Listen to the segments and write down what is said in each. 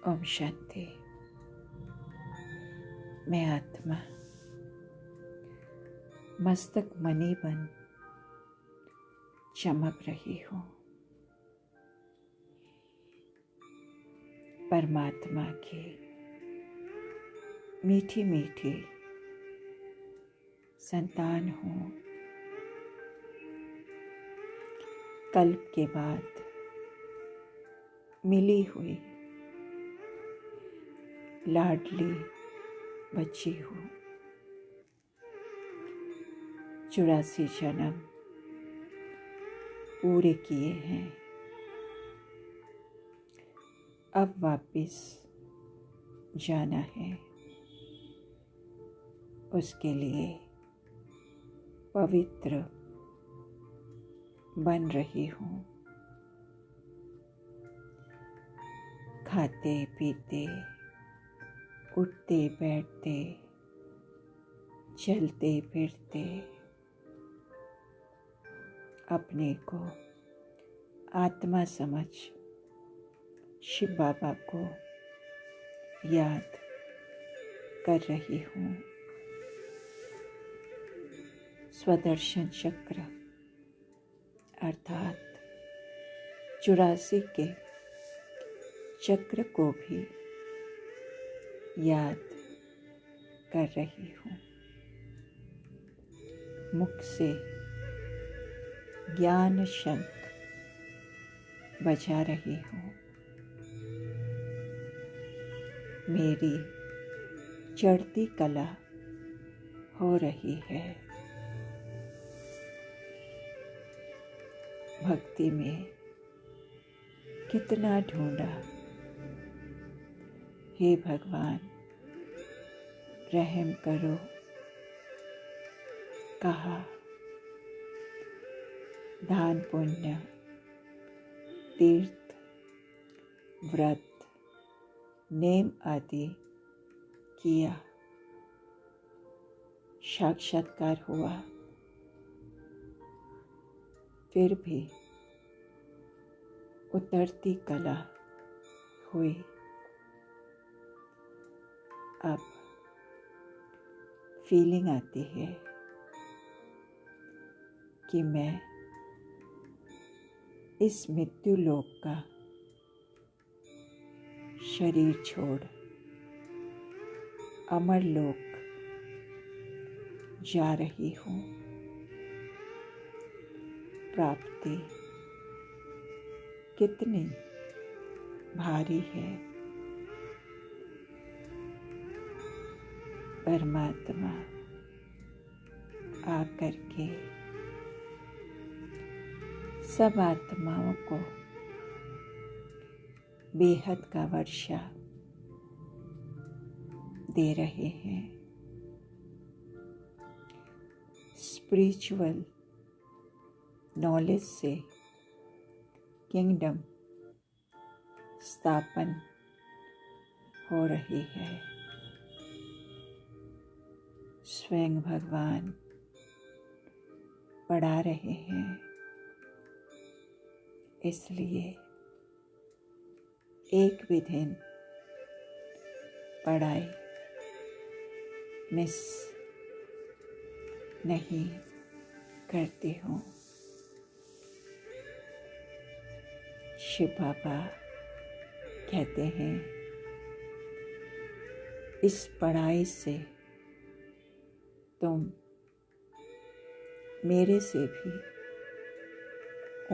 ओम शांति। मैं आत्मा मस्तक मणि बन चमक रही हूँ। परमात्मा की मीठी मीठी संतान हूँ। कल्प के बाद मिली हुई लाडली बच्ची हूँ। 84 जन्म पूरे किए हैं। अब वापिस जाना है। उसके लिए पवित्र बन रही हूँ। खाते पीते, उठते बैठते, चलते फिरते अपने को आत्मा समझ शिव बाबा को याद कर रही हूँ। स्वदर्शन चक्र अर्थात 84 के चक्र को भी याद कर रही हूँ। मुख से ज्ञान शंख बजा रही हूँ। मेरी चढ़ती कला हो रही है। भक्ति में कितना ढूंढा, हे भगवान रहम करो। कहा दान पुण्य तीर्थ व्रत नेम आदि किया, साक्षात्कार हुआ, फिर भी उतरती कला हुई। अब फीलिंग आती है कि मैं इस मृत्यु लोक का शरीर छोड़ अमर लोक जा रही हूँ। प्राप्ति कितनी भारी है। परमात्मा आकर के सब आत्माओं को बेहद का वर्षा दे रहे हैं। स्पिरिचुअल नॉलेज से किंगडम स्थापन हो रही है। स्वयं भगवान पढ़ा रहे हैं, इसलिए एक भी दिन पढ़ाई मिस नहीं करती हूँ। शिव बाबा कहते हैं, इस पढ़ाई से तुम मेरे से भी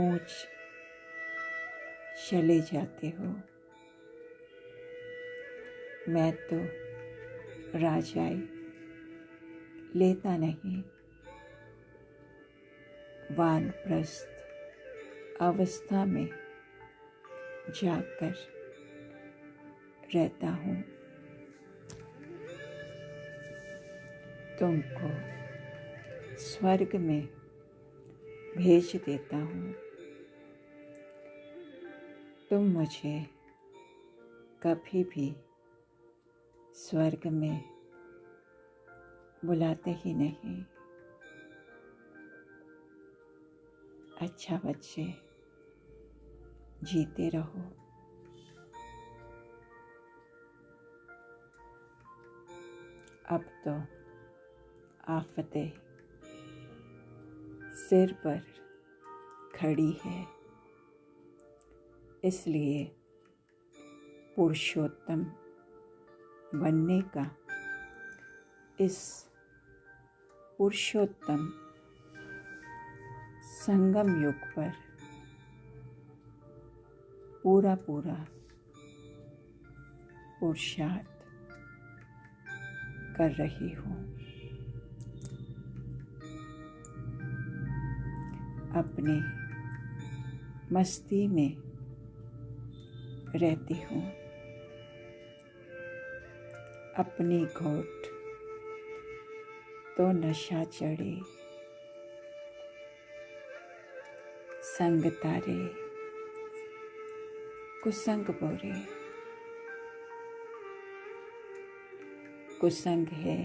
ऊंच चले जाते हो। मैं तो राजाई लेता नहीं, वानप्रस्थ अवस्था में जाकर रहता हूँ। तुमको स्वर्ग में भेज देता हूँ। तुम मुझे कभी भी स्वर्ग में बुलाते ही नहीं। अच्छा बच्चे, जीते रहो। अब तो आफतें सिर पर खड़ी है, इसलिए पुरुषोत्तम बनने का इस पुरुषोत्तम संगम युग पर पूरा पुरुषार्थ कर रही हूँ। अपनी मस्ती में रहती हूँ, अपनी घोट तो नशा चढ़े, संग तारे कुसंग बोरे। कुसंग है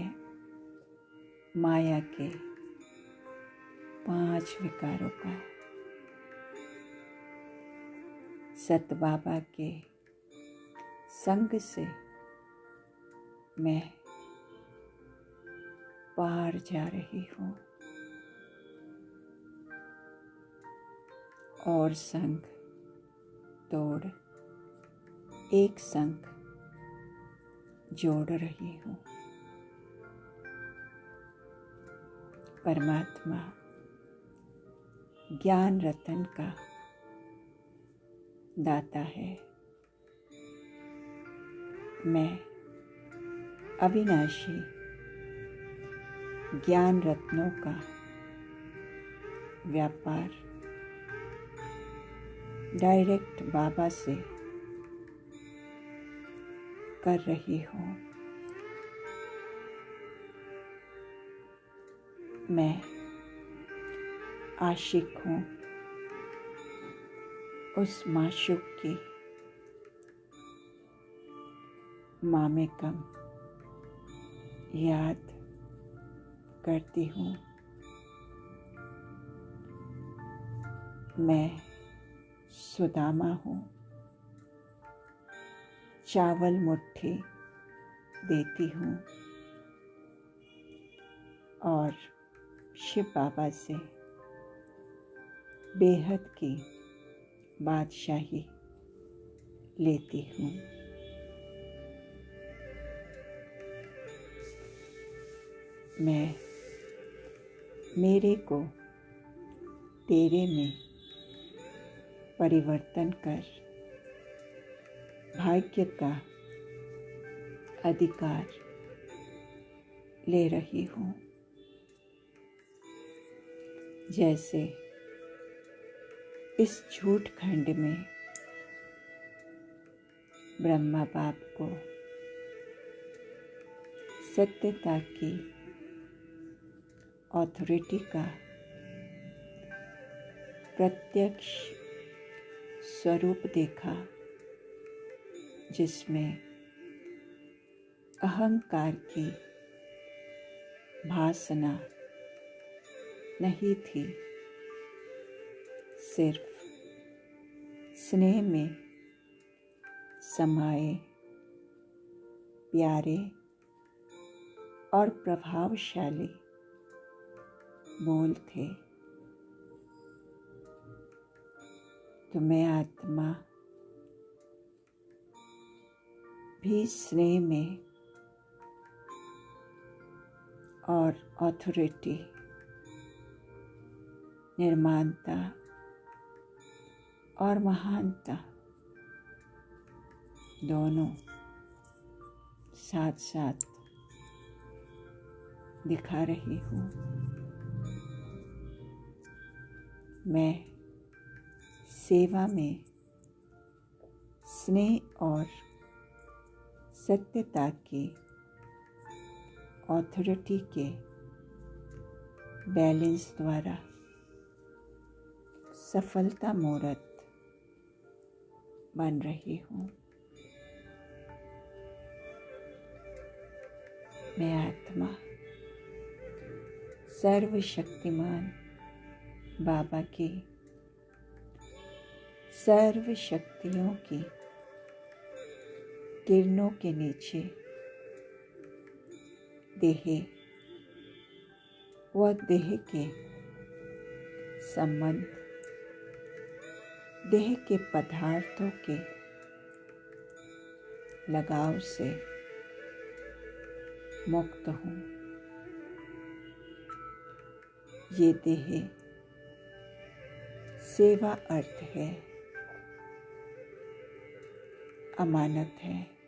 माया के 5 विकारों का। सत बाबा के संग से मैं पार जा रही हूँ और संग तोड़ एक संग जोड़ रही हूँ। परमात्मा ज्ञान रतन का दाता है। मैं अविनाशी ज्ञान रत्नों का व्यापार डायरेक्ट बाबा से कर रही हूँ। मैं आशिक हूँ उस माशूक की मामेकम याद करती हूँ। मैं सुदामा हूँ, चावल मुट्ठी देती हूँ और शिव बाबा से बेहद की बादशाही लेती हूँ। मैं मेरे को तेरे में परिवर्तन कर भाग्य का अधिकार ले रही हूँ। जैसे इस झूठ खंड में ब्रह्मा बाप को सत्यता की ऑथोरिटी का प्रत्यक्ष स्वरूप देखा, जिसमें अहंकार की भासना नहीं थी, सिर्फ स्नेह में समाये प्यारे और प्रभावशाली बोल थे। तो मैं आत्मा भी स्नेह में और ऑथोरिटी, निर्माणता और महानता दोनों साथ साथ दिखा रही हूँ। मैं सेवा में स्नेह और सत्यता की ऑथोरिटी के बैलेंस द्वारा सफलता मूर्त बन रही हूँ। मैं आत्मा सर्वशक्तिमान बाबा की सर्व शक्तियों की किरणों के नीचे देह व देह के संबंध, देह के पदार्थों के लगाव से मुक्त हूँ। ये देह सेवा अर्थ है, अमानत है।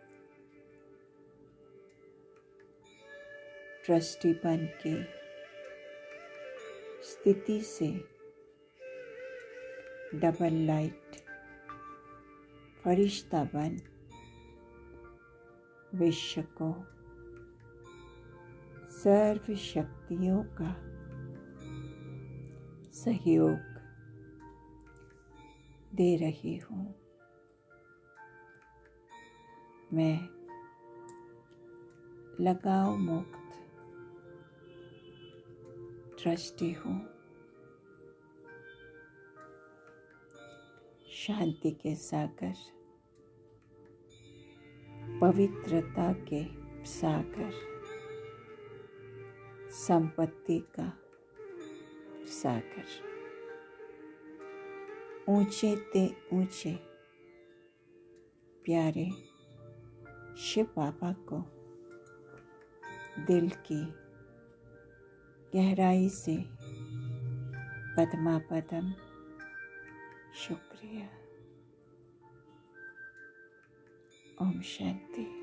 ट्रस्टी बन के स्थिति से डबल लाइट फरिश्ता बन विश्व को सर्व शक्तियों का सहयोग दे रही हूँ। मैं लगाव मुक्त ट्रस्टी हूँ। शांति के सागर, पवित्रता के सागर, संपत्ति का सागर, ऊंचे ते ऊंचे प्यारे शिव बाबा को दिल की गहराई से पद्मापदम शुक्रिया। ओम शांति।